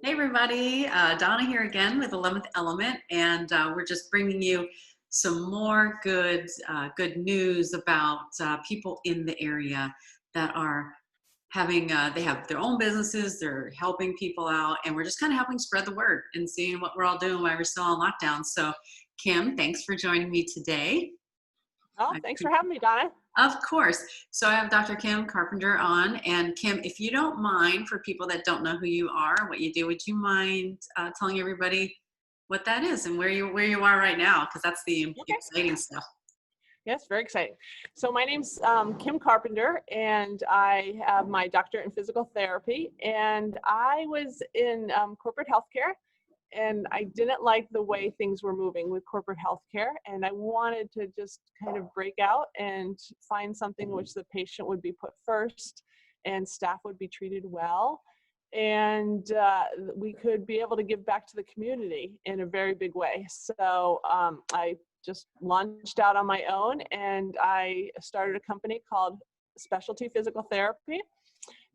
Hey everybody, Donna here again with 11th Element, and we're just bringing you some more good news about people in the area that are having, they have their own businesses, they're helping people out, and we're just kind of helping spread the word and seeing what we're all doing while we're still on lockdown. So Kim, thanks for joining me today. Oh, thanks for having me, Donna. Of course. So I have Dr. Kim Carpenter on. And Kim, if you don't mind, for people that don't know who you are, what you do, would you mind telling everybody what that is and where you are right now? Because that's the Okay. exciting stuff. Yes, very exciting. So my name's Kim Carpenter, and I have my doctorate in physical therapy. And I was in corporate healthcare, and I didn't like the way things were moving with corporate healthcare. And I wanted to just kind of break out and find something which the patient would be put first, and staff would be treated well, and we could be able to give back to the community in a very big way. So I just launched out on my own, and I started a company called Specialty Physical Therapy.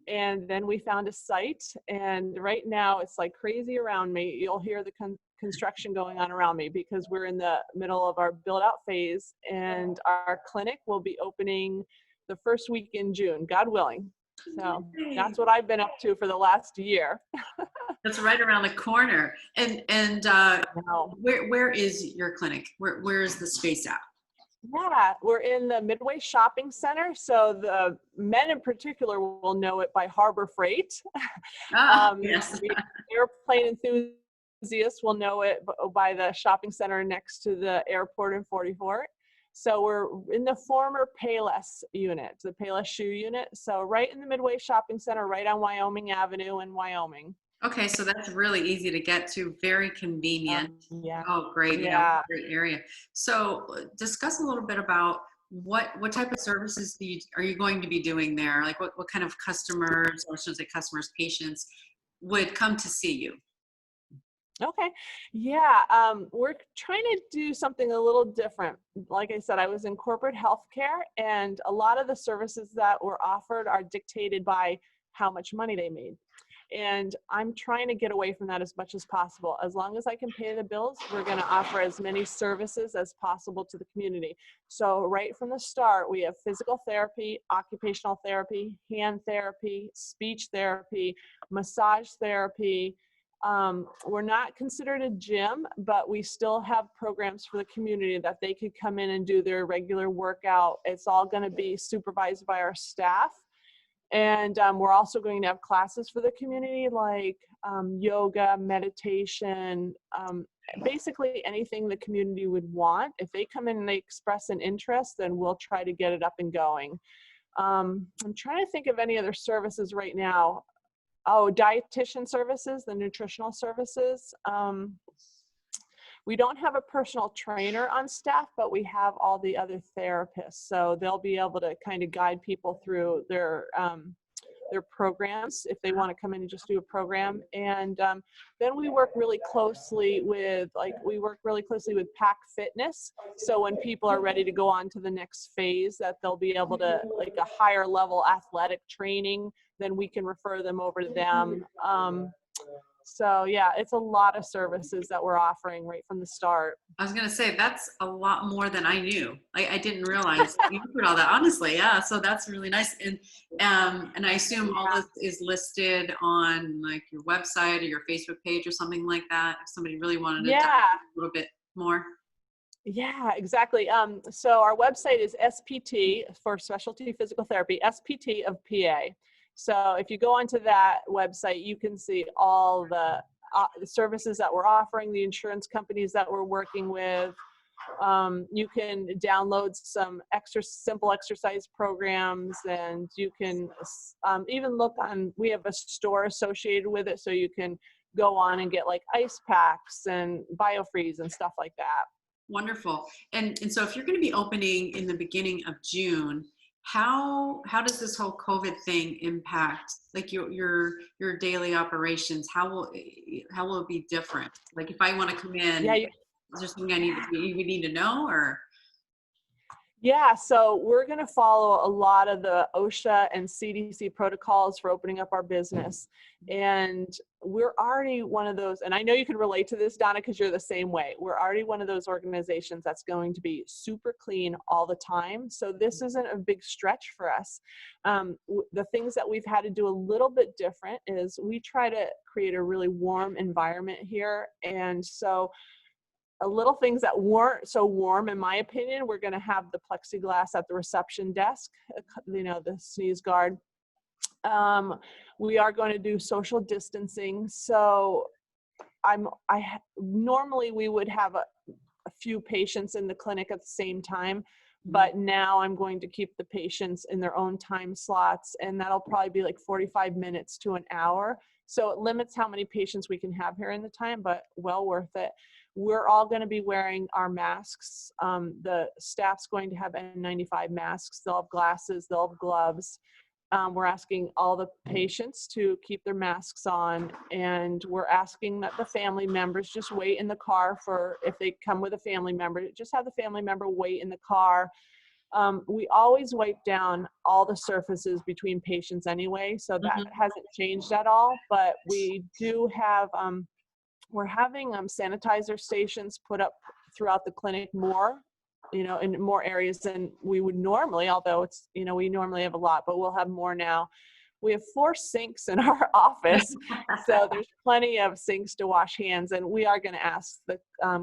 And then we found a site, and right now it's like crazy around me. You'll hear the construction going on around me because we're in the middle of our build out phase, and our clinic will be opening the first week in June, God willing. So that's what I've been up to for the last year. That's right around the corner. And where is your clinic? Where is the space at? Yeah, we're in the Midway Shopping Center. So the men in particular will know it by Harbor Freight. Yes. The airplane enthusiasts will know it by the shopping center next to the airport in 44. So we're in the former Payless unit, the Payless shoe unit. So right in the Midway Shopping Center, right on Wyoming Avenue in Wyoming. Okay, so that's really easy to get to, very convenient. Yeah. Oh, great. Yeah. Great area. So discuss a little bit about what type of services are you going to be doing there? Like what kind of customers, or should I say customers, patients, would come to see you? Okay. Yeah. We're trying to do something a little different. Like I said, I was in corporate healthcare, and a lot of the services that were offered are dictated by how much money they made. And I'm trying to get away from that as much as possible. As long as I can pay the bills, we're going to offer as many services as possible to the community. So right from the start, we have physical therapy, occupational therapy, hand therapy, speech therapy, massage therapy. We're not considered a gym, but we still have programs for the community that they could come in and do their regular workout. It's all going to be supervised by our staff. And we're also going to have classes for the community, like yoga, meditation, basically anything the community would want. If they come in and they express an interest, then we'll try to get it up and going. I'm trying to think of any other services right now. Oh, dietitian services, the nutritional services. We don't have a personal trainer on staff, but we have all the other therapists. So they'll be able to kind of guide people through their programs if they want to come in and just do a program. And then we work really closely with Pack Fitness. So when people are ready to go on to the next phase, that they'll be able to, like a higher level athletic training, then we can refer them over to them. So yeah, it's a lot of services that we're offering right from the start. I was going to say, that's a lot more than I knew. I didn't realize you put all that, honestly. Yeah. So that's really nice. And I assume all this is listed on like your website or your Facebook page or something like that, if somebody really wanted to dive a little bit more. Yeah, exactly. So our website is SPT for Specialty Physical Therapy, SPT of PA. So if you go onto that website, you can see all the services that we're offering, the insurance companies that we're working with. You can download some simple exercise programs, and you can even look on, we have a store associated with it, so you can go on and get like ice packs and BioFreeze and stuff like that. Wonderful. And so if you're going to be opening in the beginning of June, how does this whole COVID thing impact like your daily operations? How will it be different? Like if I want to come in, is there something you would need to know, or? Yeah, so we're going to follow a lot of the OSHA and CDC protocols for opening up our business. And we're already one of those, and I know you can relate to this, Donna, because you're the same way. We're already one of those organizations that's going to be super clean all the time. So this isn't a big stretch for us. The things that we've had to do a little bit different is we try to create a really warm environment here. And so little things that weren't so warm, in my opinion, we're going to have the plexiglass at the reception desk, the sneeze guard. We are going to do social distancing. So normally we would have a few patients in the clinic at the same time, but now I'm going to keep the patients in their own time slots, and that'll probably be like 45 minutes to an hour. So it limits how many patients we can have here in the time, but well worth it. We're all going to be wearing our masks. The staff's going to have N95 masks. They'll have glasses, they'll have gloves. We're asking all the patients to keep their masks on, and we're asking that the family members just wait in the car if they come with a family member, just have the family member wait in the car. We always wipe down all the surfaces between patients anyway, so that hasn't changed at all, but we do have, we're having sanitizer stations put up throughout the clinic more, in more areas than we would normally, although it's, we normally have a lot, but we'll have more now. We have 4 sinks in our office, so there's plenty of sinks to wash hands, and we are going to ask the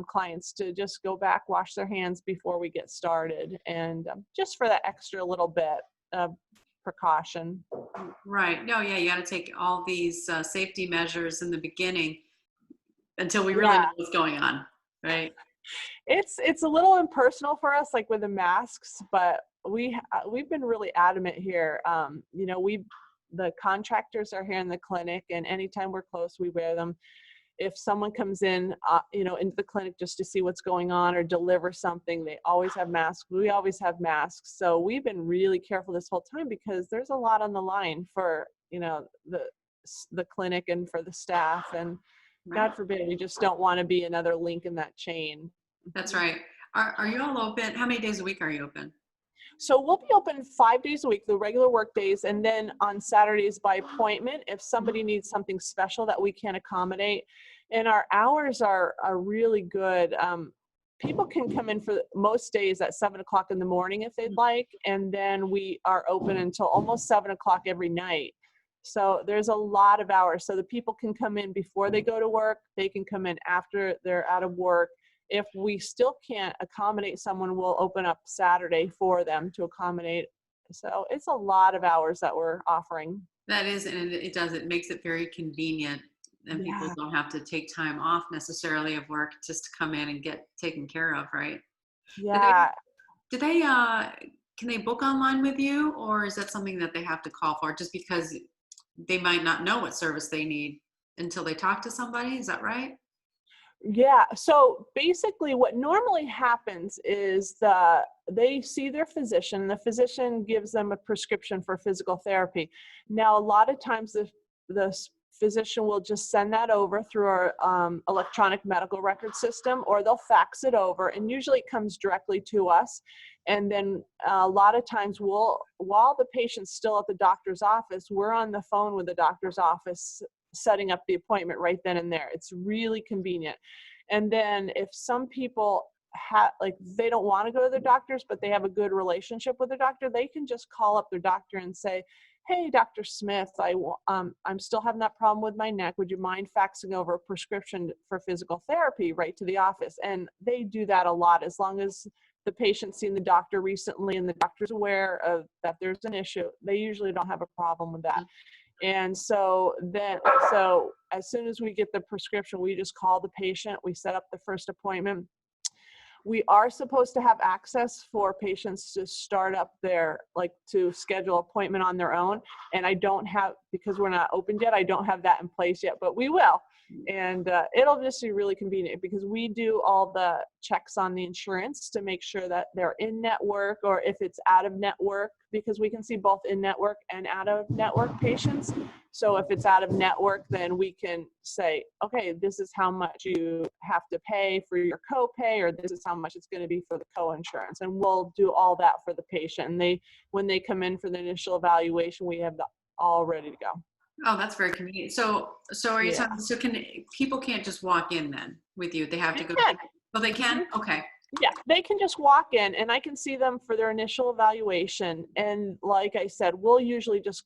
clients to just go back, wash their hands before we get started, and just for that extra little bit of precaution. Right. No, yeah, you got to take all these safety measures in the beginning until we really Yeah. know what's going on, right? It's a little impersonal for us, like with the masks, but we've been really adamant here. The contractors are here in the clinic, and anytime we're close, we wear them. If someone comes in, into the clinic just to see what's going on or deliver something, they always have masks. We always have masks. So we've been really careful this whole time because there's a lot on the line for, the clinic and for the staff, and Right. God forbid, we just don't want to be another link in that chain. That's right. Are you all open? How many days a week are you open? So we'll be open 5 days a week, the regular work days, and then on Saturdays by appointment if somebody needs something special that we can't accommodate. And our hours are really good. People can come in for most days at 7 o'clock in the morning if they'd like, and then we are open until almost 7 o'clock every night. So there's a lot of hours. So the people can come in before they go to work. They can come in after they're out of work. If we still can't accommodate someone, we'll open up Saturday for them to accommodate. So it's a lot of hours that we're offering. That is, and it makes it very convenient, and people don't have to take time off necessarily of work just to come in and get taken care of, right? Yeah. Can they book online with you, or is that something that they have to call for just because they might not know what service they need until they talk to somebody? Is that right? Yeah. So basically what normally happens is they see their physician. The physician gives them a prescription for physical therapy. Now, a lot of times the physician will just send that over through our electronic medical record system, or they'll fax it over, and usually it comes directly to us. And then a lot of times while the patient's still at the doctor's office, we're on the phone with the doctor's office setting up the appointment right then and there. It's really convenient. And then if some people they don't want to go to their doctors, but they have a good relationship with their doctor, they can just call up their doctor and say, "Hey, Dr. Smith, I'm still having that problem with my neck. Would you mind faxing over a prescription for physical therapy right to the office?" And they do that a lot, as long as the patient's seen the doctor recently and the doctor's aware of that there's an issue. They usually don't have a problem with that. And so as soon as we get the prescription, we just call the patient, we set up the first appointment. We are supposed to have access for patients to start up to schedule appointment on their own. And because we're not open yet, I don't have that in place yet, but we will. And it'll just be really convenient because we do all the checks on the insurance to make sure that they're in network, or if it's out of network, because we can see both in network and out of network patients. So if it's out of network, then we can say, okay, this is how much you have to pay for your copay, or this is how much it's going to be for the co-insurance. And we'll do all that for the patient. And when they come in for the initial evaluation, we have all ready to go. Oh, that's very convenient. So are you Yeah. talking, so people can't just walk in then with you? They have to go. Can. Oh, they can? Okay. Yeah, they can just walk in and I can see them for their initial evaluation. And like I said, we'll usually just,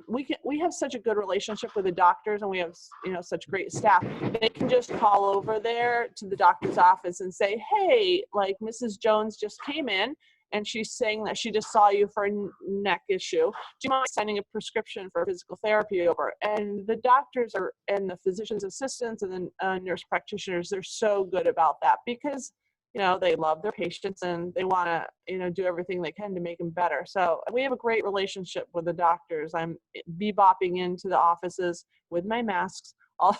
we have such a good relationship with the doctors, and we have, such great staff. They can just call over there to the doctor's office and say, hey, like Mrs. Jones just came in and she's saying that she just saw you for a neck issue. Do you mind sending a prescription for physical therapy over? And the doctors and the physician's assistants and the nurse practitioners, they're so good about that, because they love their patients and they want to, do everything they can to make them better. So we have a great relationship with the doctors. I'm bebopping into the offices with my masks all,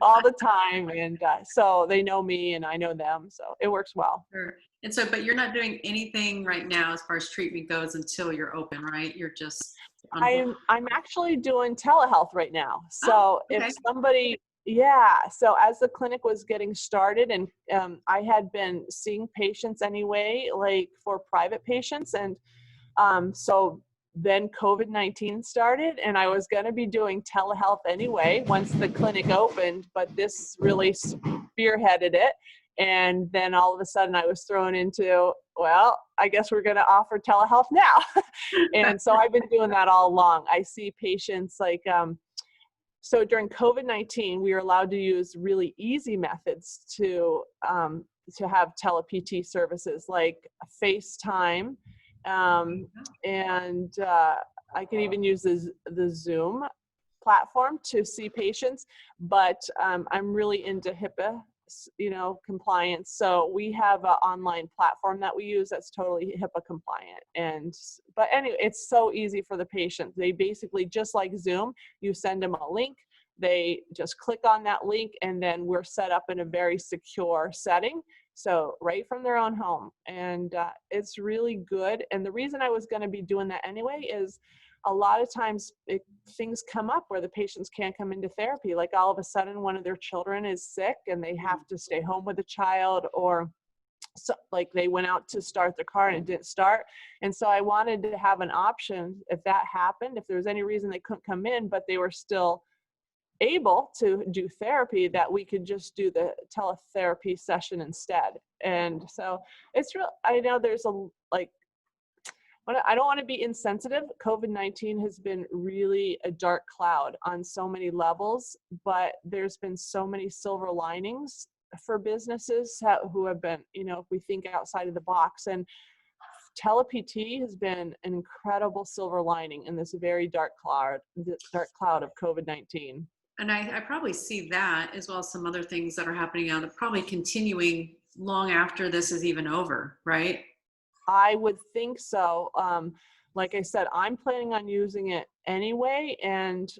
all the time. And so they know me and I know them. So it works well. Sure. And so, but you're not doing anything right now as far as treatment goes until you're open, right? You're just I'm actually doing telehealth right now. So okay. if somebody, so as the clinic was getting started, and I had been seeing patients anyway, like for private patients. And so then COVID-19 started, and I was going to be doing telehealth anyway once the clinic opened, but this really spearheaded it. And then all of a sudden I was thrown into, well, I guess we're going to offer telehealth now. And so I've been doing that all along. I see patients like, so during COVID-19, we were allowed to use really easy methods to have tele-PT services like FaceTime. And I can even use the Zoom platform to see patients, but I'm really into HIPAA, compliance. So we have an online platform that we use that's totally HIPAA compliant. But anyway, it's so easy for the patient. They basically, just like Zoom, you send them a link, they just click on that link, and then we're set up in a very secure setting. So right from their own home. And it's really good. And the reason I was going to be doing that anyway is a lot of times things come up where the patients can't come into therapy. Like all of a sudden one of their children is sick and they have to stay home with the child, or so, like they went out to start their car and it didn't start. And so I wanted to have an option if that happened, if there was any reason they couldn't come in, but they were still able to do therapy, that we could just do the teletherapy session instead. And so it's real. I know there's I don't want to be insensitive. COVID-19 has been really a dark cloud on so many levels, but there's been so many silver linings for businesses who have been, if we think outside of the box. And tele-PT has been an incredible silver lining in this very dark cloud of COVID-19. And I probably see that, as well as some other things that are happening now that probably continuing long after this is even over, right? I would think so. Like I said, I'm planning on using it anyway. And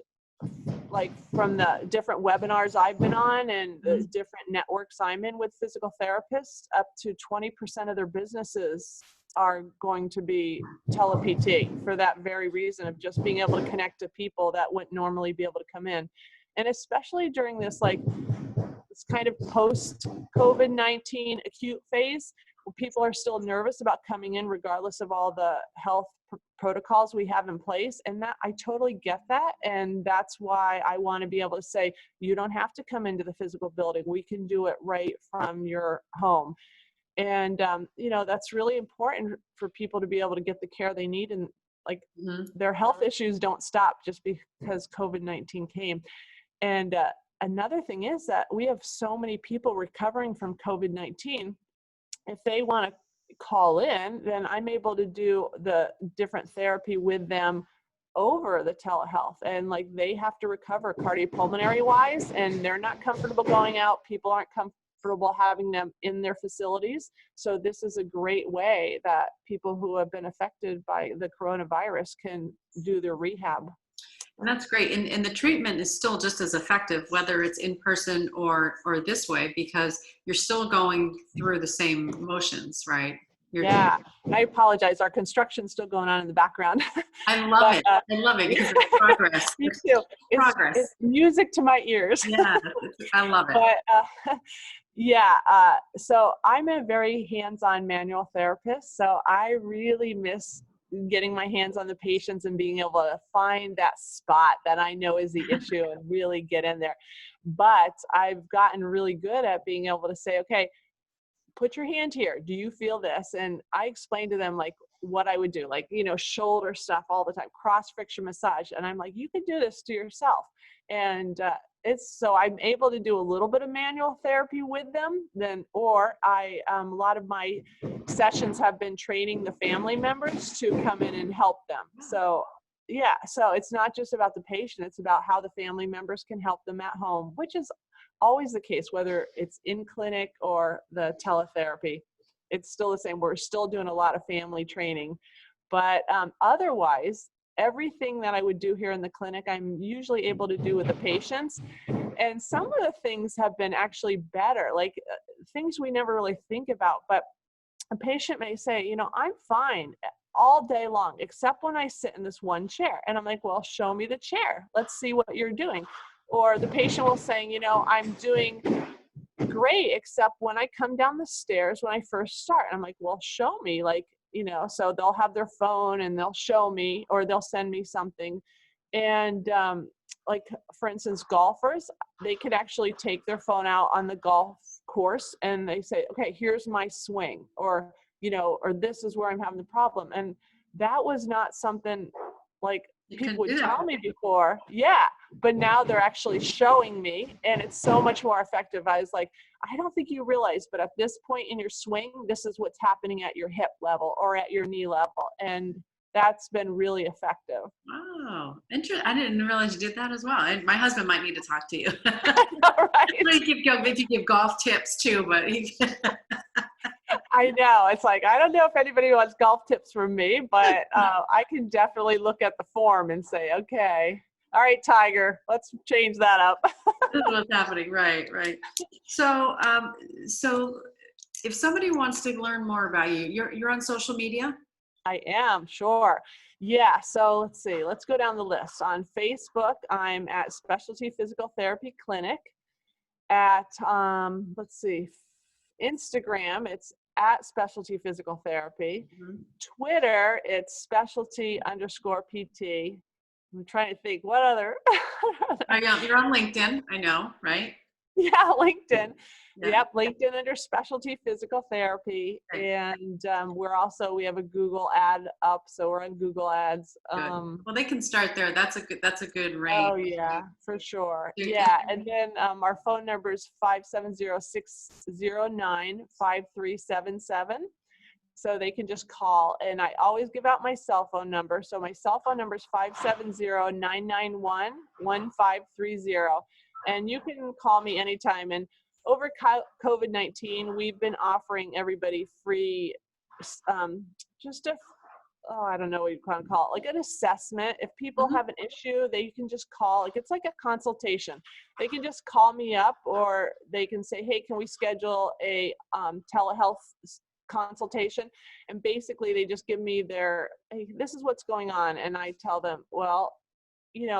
like from the different webinars I've been on and the different networks I'm in with physical therapists, up to 20% of their businesses are going to be tele-PT for that very reason of just being able to connect to people that wouldn't normally be able to come in. And especially during this kind of post-COVID-19 acute phase, where people are still nervous about coming in regardless of all the health protocols we have in place. And that I totally get that. And that's why I want to be able to say, you don't have to come into the physical building. We can do it right from your home. And, that's really important for people to be able to get the care they need. And their health issues don't stop just because COVID-19 came. And another thing is that we have so many people recovering from COVID-19. If they want to call in, then I'm able to do the different therapy with them over the telehealth. And they have to recover cardiopulmonary wise, and they're not comfortable going out. People aren't comfortable having them in their facilities. So this is a great way that people who have been affected by the coronavirus can do their rehab. And that's great. And the treatment is still just as effective, whether it's in person or this way, because you're still going through the same motions, right? Yeah, I apologize. Our construction's still going on in the background. I love But it. I love it because it's progress. me There's too. progress. It's music to my ears. Yeah, I love it. But yeah, so I'm a very hands-on manual therapist. So I really miss getting my hands on the patients and being able to find that spot that I know is the issue and really get in there. But I've gotten really good at being able to say, okay, put your hand here. Do you feel this? And I explained to them like what I would do, like, shoulder stuff all the time, cross friction massage. And I'm like, you can do this to yourself. And so I'm able to do a little bit of manual therapy with them or a lot of my sessions have been training the family members to come in and help them. So yeah, so it's not just about the patient, it's about how the family members can help them at home, which is always the case, whether it's in clinic or the teletherapy. It's still the same. We're still doing a lot of family training, but otherwise, everything that I would do here in the clinic, I'm usually able to do with the patients. And some of the things have been actually better, like things we never really think about. But a patient may say, I'm fine all day long, except when I sit in this one chair. And I'm like, well, show me the chair. Let's see what you're doing. Or the patient will say, I'm doing great, except when I come down the stairs when I first start. And I'm like, well, show me, so they'll have their phone and they'll show me, or they'll send me something. And like, for instance, golfers, they could actually take their phone out on the golf course and they say, okay, here's my swing, or this is where I'm having the problem. And that was not something like people would tell me before. Yeah. But now they're actually showing me, and it's so much more effective. I was like, I don't think you realize, but at this point in your swing, this is what's happening at your hip level or at your knee level. And that's been really effective. Wow. Interesting. I didn't realize you did that as well. My husband might need to talk to you. Right. If you give golf tips too, but I know. It's like, I don't know if anybody wants golf tips from me, but I can definitely look at the form and say, okay, all right, Tiger, let's change that up. This is what's happening. Right. So, so if somebody wants to learn more about you, you're on social media? I am, sure. Yeah, so let's see. Let's go down the list. On Facebook, I'm at Specialty Physical Therapy Clinic. At, let's see, Instagram, it's at Specialty Physical Therapy. Mm-hmm. Twitter, it's specialty_PT. I'm trying to think what other. You're on LinkedIn, I know, right? Yeah, LinkedIn. Yeah. Yep, LinkedIn under Specialty Physical Therapy. Right. And we have a Google ad up, so we're on Google Ads. Well, they can start there. That's a good range. Oh yeah, for sure. Yeah, and then our phone number is 570-609-5377. So they can just call, and I always give out my cell phone number. So my cell phone number is 570-991-1530. And you can call me anytime. And over COVID-19, we've been offering everybody free, I don't know what you want to call it, like an assessment. If people have an issue, they can just call. Like, it's like a consultation. They can just call me up, or they can say, hey, can we schedule a telehealth consultation? And basically they just give me hey, this is what's going on. And I tell them, well,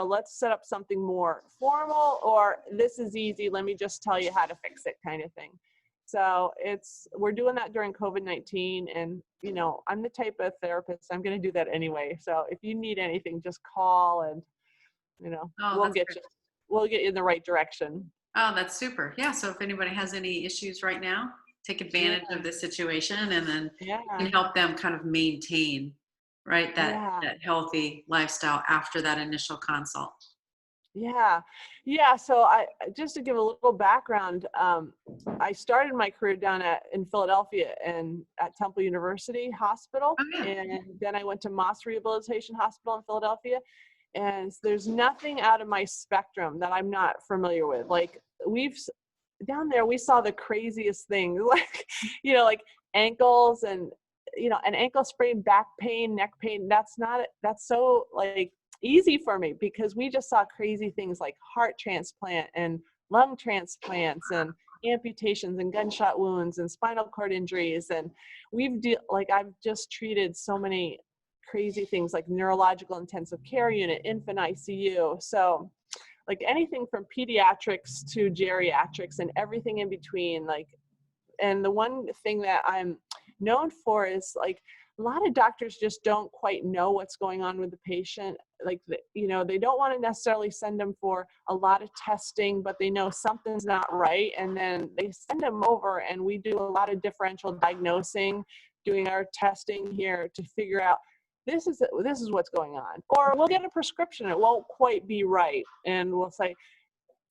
let's set up something more formal, or this is easy, let me just tell you how to fix it, kind of thing. So we're doing that during COVID-19, and I'm the type of therapist, I'm going to do that anyway. So if you need anything, just call, and we'll get you in the right direction. Oh, that's super. Yeah. So if anybody has any issues right now, take advantage of this situation, and then you can help them kind of maintain, right, that healthy lifestyle after that initial consult. Yeah. So just to give a little background, I started my career down in Philadelphia and at Temple University Hospital. Oh, yeah. And then I went to Moss Rehabilitation Hospital in Philadelphia. And there's nothing out of my spectrum that I'm not familiar with. Like, down there, we saw the craziest things, like, like ankles and, an ankle sprain, back pain, neck pain. That's so, like, easy for me because we just saw crazy things like heart transplant and lung transplants and amputations and gunshot wounds and spinal cord injuries. And I've just treated so many crazy things like neurological intensive care unit, infant ICU. So like anything from pediatrics to geriatrics and everything in between. And the one thing that I'm known for is like a lot of doctors just don't quite know what's going on with the patient. They don't want to necessarily send them for a lot of testing, but they know something's not right. And then they send them over and we do a lot of differential diagnosing, doing our testing here to figure out this is what's going on. Or we'll get a prescription, it won't quite be right. And we'll say,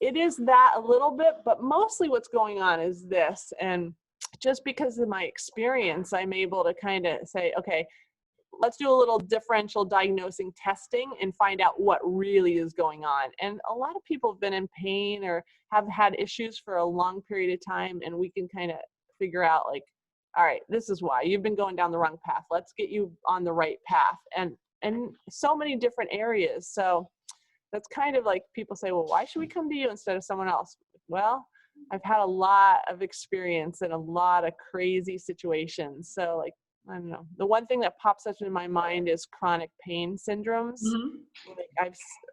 it is that a little bit, but mostly what's going on is this. And just because of my experience, I'm able to kind of say, okay, let's do a little differential diagnosing testing and find out what really is going on. And a lot of people have been in pain or have had issues for a long period of time, and we can kind of figure out like, all right, this is why you've been going down the wrong path. Let's get you on the right path. And so many different areas. So that's kind of like people say, well, why should we come to you instead of someone else? Well, I've had a lot of experience in a lot of crazy situations. So like, I don't know. The one thing that pops up in my mind is chronic pain syndromes.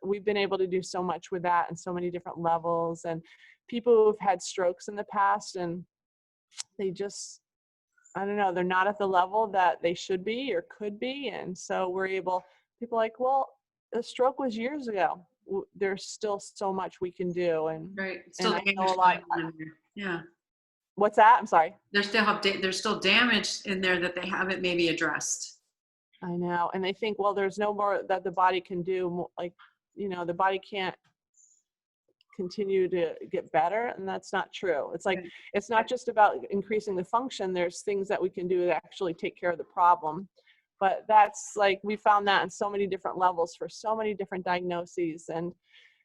We've been able to do so much with that and so many different levels, and people who've had strokes in the past and they just, I don't know, they're not at the level that they should be or could be. And so people are like, well, the stroke was years ago. There's still so much we can do. And, right. Still and I know a lot. Yeah. What's that? I'm sorry. There's still damage in there that they haven't maybe addressed. I know. And they think, well, there's no more that the body can do. Like, the body can't continue to get better. And that's not true. It's like, it's not just about increasing the function. There's things that we can do to actually take care of the problem. But that's like, we found that in so many different levels for so many different diagnoses. And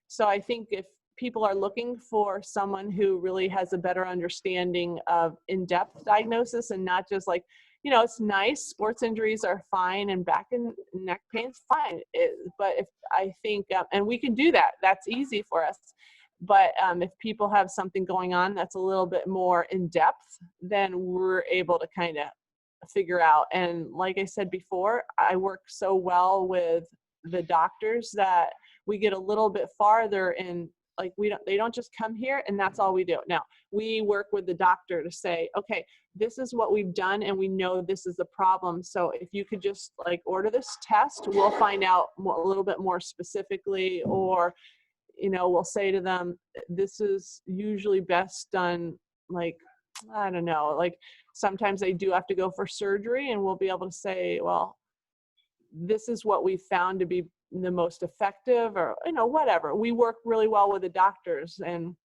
so I think if people are looking for someone who really has a better understanding of in-depth diagnosis and not just like, it's nice, sports injuries are fine and back and neck pain's fine. But if I think, and we can do that, that's easy for us. But if people have something going on that's a little bit more in depth, then we're able to kind of figure out. And like I said before, I work so well with the doctors that we get a little bit farther in, like they don't just come here and that's all we do. Now we work with the doctor to say, okay, this is what we've done and we know this is the problem. So if you could just like order this test, we'll find out a little bit more specifically, or, we'll say to them, this is usually best done, like, I don't know, like sometimes they do have to go for surgery, and we'll be able to say, well, this is what we found to be the most effective, or, whatever. We work really well with the doctors, and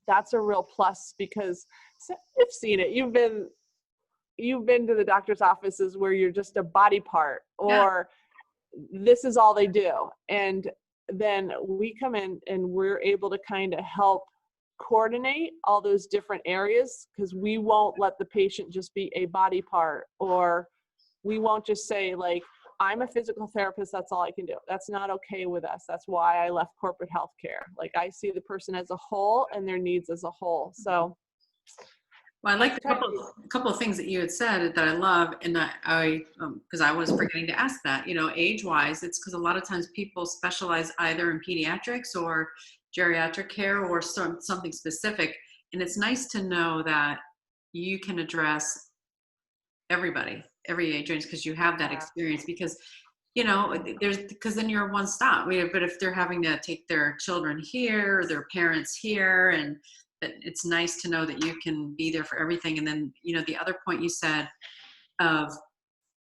that's a real plus because you've seen it. You've been to the doctor's offices where you're just a body part, or this is all they do. And then we come in and we're able to kind of help coordinate all those different areas, because we won't let the patient just be a body part, or we won't just say like, I'm a physical therapist, that's all I can do. That's not okay with us. That's why I left corporate healthcare. Like I see the person as a whole and their needs as a whole. So well, I like a couple of things that you had said that I love, and I because I was forgetting to ask that, age-wise, it's because a lot of times people specialize either in pediatrics or geriatric care or something specific, and it's nice to know that you can address everybody, every age range, because you have that experience. Because because then you're one stop. But if they're having to take their children here, or their parents here, and it's nice to know that you can be there for everything. And then, the other point you said of,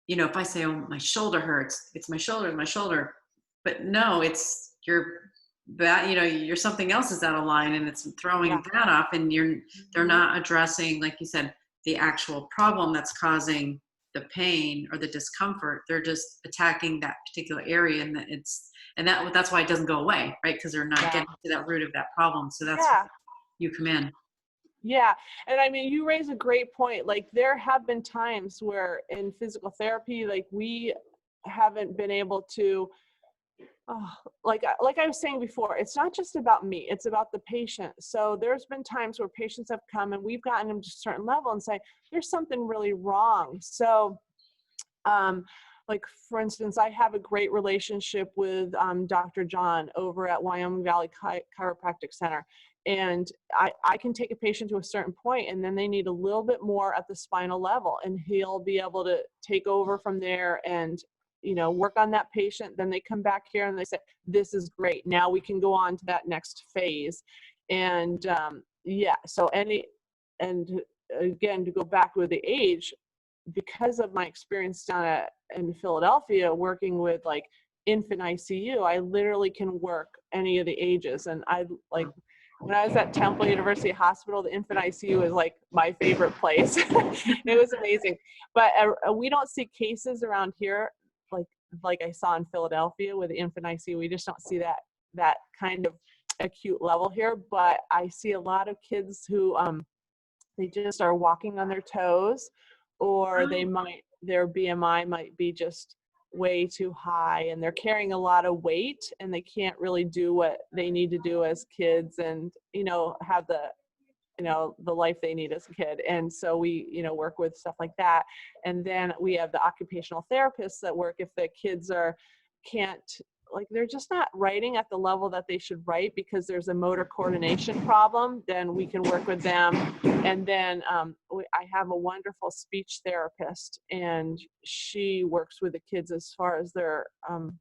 if I say, oh, my shoulder hurts, it's my shoulder, but no, it's you're something else is out of line, and it's throwing that off, and they're not addressing, like you said, the actual problem that's causing the pain or the discomfort. They're just attacking that particular area, and that's why it doesn't go away, right? Because they're not getting to that root of that problem. So that's you come in. Yeah. And I mean, you raise a great point. Like there have been times where in physical therapy, like we haven't been able to, Oh, like I was saying before, it's not just about me, it's about the patient. So there's been times where patients have come and we've gotten them to a certain level and say, there's something really wrong. So um, like for instance, I have a great relationship with Dr. John over at Wyoming Valley Chiropractic Center. And I can take a patient to a certain point and then they need a little bit more at the spinal level, and he'll be able to take over from there and, you know, work on that patient. Then they come back here and they say, this is great. Now we can go on to that next phase. And yeah, so and again, to go back with the age, because of my experience down in Philadelphia working with like infant ICU, I literally can work any of the ages. And I like, when I was at Temple University Hospital, the infant ICU is like my favorite place. It was amazing. But we don't see cases around here like I saw in Philadelphia with the infant ICU. We just don't see that kind of acute level here. But I see a lot of kids who they just are walking on their toes, or their BMI might be just way too high, and they're carrying a lot of weight and they can't really do what they need to do as kids and, you know, have the life they need as a kid. And so we, you know, work with stuff like that. And then we have the occupational therapists that work if the kids can't, like they're just not writing at the level that they should write because there's a motor coordination problem, then we can work with them. And then I have a wonderful speech therapist, and she works with the kids as far as their, you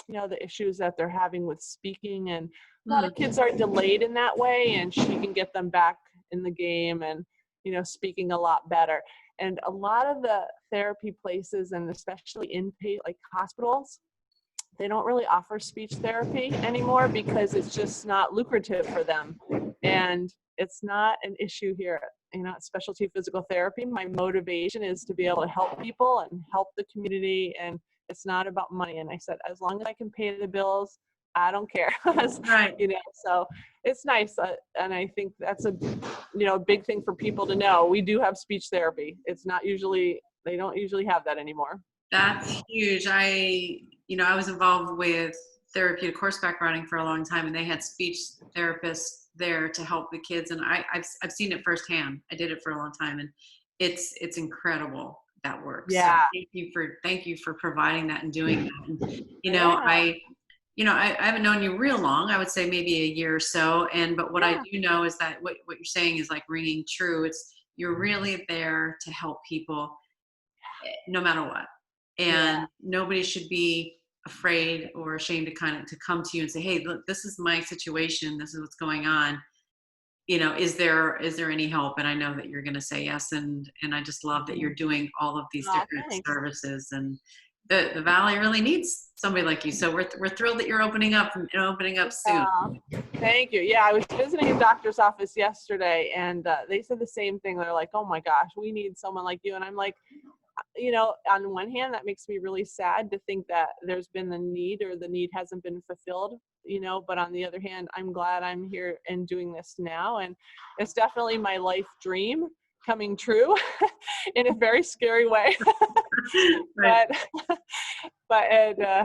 know, the issues that they're having with speaking. And a lot of kids are delayed in that way, and she can get them back in the game and, you know, speaking a lot better. And a lot of the therapy places, and especially inpatient, like hospitals, they don't really offer speech therapy anymore because it's just not lucrative for them. And it's not an issue here, you know, at Specialty Physical Therapy. My motivation is to be able to help people and help the community, and it's not about money. And I said, as long as I can pay the bills, I don't care. Right. You know, so it's nice. And I think that's a, you know, a big thing for people to know. We do have speech therapy. It's not usually, they don't usually have that anymore. That's huge. I was involved with therapeutic horseback riding for a long time, and they had speech therapists there to help the kids. And I've seen it firsthand. I did it for a long time, and it's incredible that works. Yeah. So thank you for providing that and doing that. And, I haven't known you real long. I would say maybe a year or so. But what I do know is that what you're saying is like ringing true. You're really there to help people no matter what. And nobody should be afraid or ashamed to come to you and say, hey, look, this is my situation. This is what's going on. You know, is there any help? And I know that you're going to say yes. And I just love that you're doing all of these different services, and the Valley really needs somebody like you. So we're thrilled that you're opening up soon. Thank you. Yeah, I was visiting a doctor's office yesterday, and they said the same thing. They're like, oh my gosh, we need someone like you. And I'm like, you know, on one hand, that makes me really sad to think that there's been the need, or the need hasn't been fulfilled, you know, but on the other hand, I'm glad I'm here and doing this now. And it's definitely my life dream coming true in a very scary way. Right. but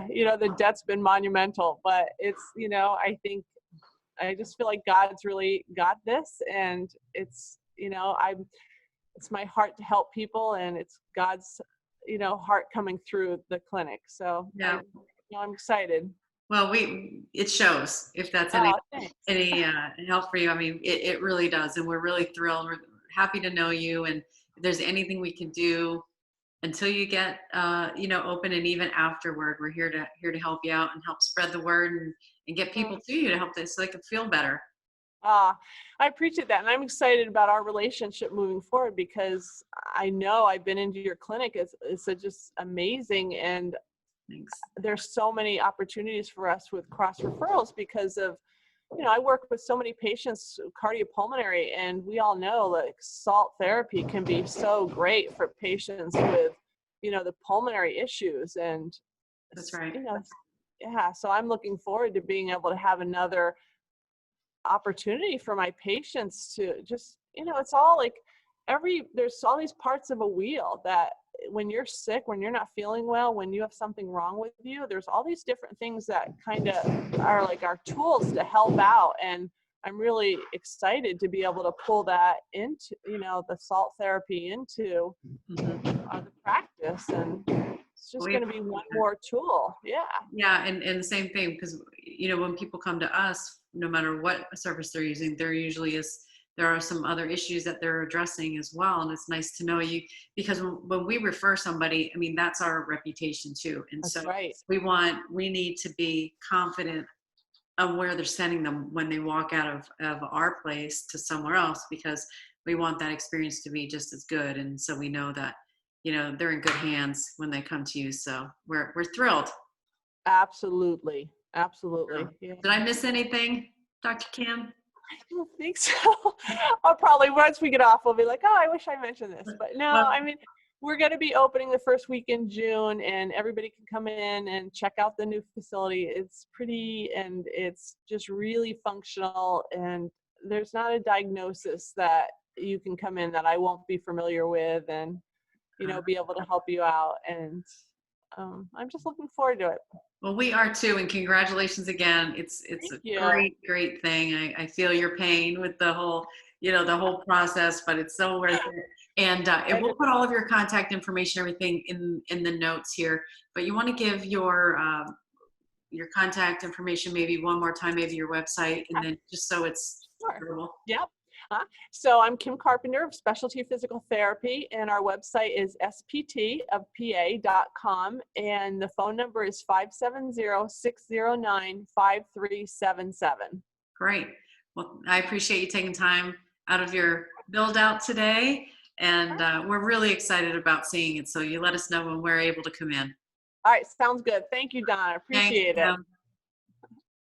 you know, the debt's been monumental, but it's, you know, I just feel like God's really got this, and it's, you know, it's my heart to help people, and it's God's, you know, heart coming through the clinic. So yeah, I'm excited. Well, it shows, if that's any help for you. I mean, it really does. And we're really thrilled. We're happy to know you. And if there's anything we can do until you get, open, and even afterward, we're here to help you out and help spread the word and get people to you to help this so they can feel better. I appreciate that. And I'm excited about our relationship moving forward, because I know I've been into your clinic. It's just amazing. And Thanks. There's so many opportunities for us with cross referrals because of, you know, I work with so many patients, cardiopulmonary, and we all know like salt therapy can be so great for patients with, you know, the pulmonary issues. And that's right. You know, yeah. So I'm looking forward to being able to have another opportunity for my patients to just, you know, it's all like there's all these parts of a wheel that when you're sick, when you're not feeling well, when you have something wrong with you, there's all these different things that kind of are like our tools to help out. And I'm really excited to be able to pull that into, the salt therapy into the practice. And it's just going to be one more tool. Yeah. Yeah. And the same thing, because, when people come to us, no matter what service they're using, there are some other issues that they're addressing as well. And it's nice to know you, because when we refer somebody, I mean, that's our reputation too. And That's so right. we need to be confident of where they're sending them when they walk out of our place to somewhere else, because we want that experience to be just as good. And so we know that, they're in good hands when they come to you. So we're thrilled. Absolutely. Absolutely. Yeah. Did I miss anything, Dr. Kim? I don't think so. I'll probably, once we get off, we'll be like, oh, I wish I mentioned this. But no, Well, I mean, we're going to be opening the first week in June, and everybody can come in and check out the new facility. It's pretty, and it's just really functional, and there's not a diagnosis that you can come in that I won't be familiar with and, be able to help you out. And I'm just looking forward to it. Well, we are too, and congratulations again. It's a great thing. I feel your pain with the whole, the whole process, but it's so worth it. And we'll put all of your contact information, everything in the notes here. But you want to give your contact information maybe one more time, maybe your website, and then just so it's durable. Yep. So I'm Kim Carpenter of Specialty Physical Therapy, and our website is sptofpa.com, and the phone number is 570-609-5377. Great. Well, I appreciate you taking time out of your build out today, and we're really excited about seeing it. So you let us know when we're able to come in. All right. Sounds good. Thank you, Donna. Appreciate it.